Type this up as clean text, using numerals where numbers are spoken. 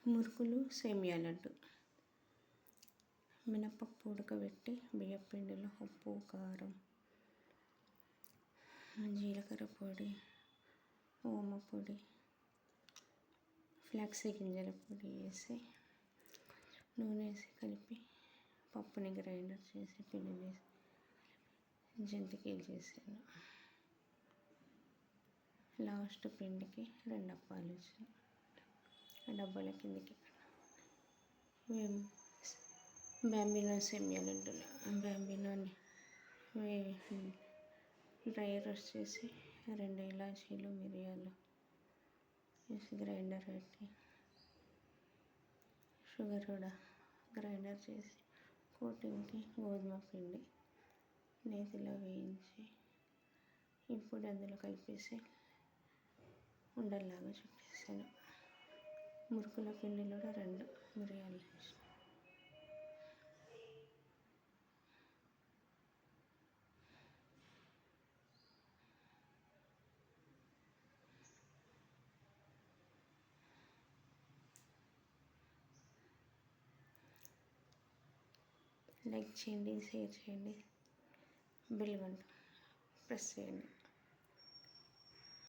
మురుకులు సేమియా లడ్డు. మినపప్పు ఉడకబెట్టి బియ్యపిండిలో ఉప్పు, కారం, జీలకర్ర పొడి, ఓమ పొడి, ఫ్లాక్సీ గింజల పొడి వేసి నూనె వేసి కలిపి పప్పుని గ్రైండర్ చేసి పిండి వేసి జంతికలు చేసాను. లాస్ట్ పిండికి 2 అప్పాలు వచ్చాయి. ఆ డబ్బాల కిందకి బ్యాంబినో సేమియా లడ్డూలు. బ్యాంబినోని డ్రై రోస్ట్ చేసి 2 ఇలాచీలు, మిరియాలు వేసి గ్రైండర్ పెట్టి షుగర్ కూడా గ్రైండర్ చేసి కోటింగ్కి గోధుమ పిండి నేతిలో వేయించి ఇప్పుడు అందులో కలిపేసి ఉండల్లాగా చుట్టేసాను. మురుకుల పిండిలో కూడా 2 మిరియాలు వేసి లైక్ చేయండి, షేర్ చేయండి, బెల్ బటన్ ప్రెస్ చేయండి.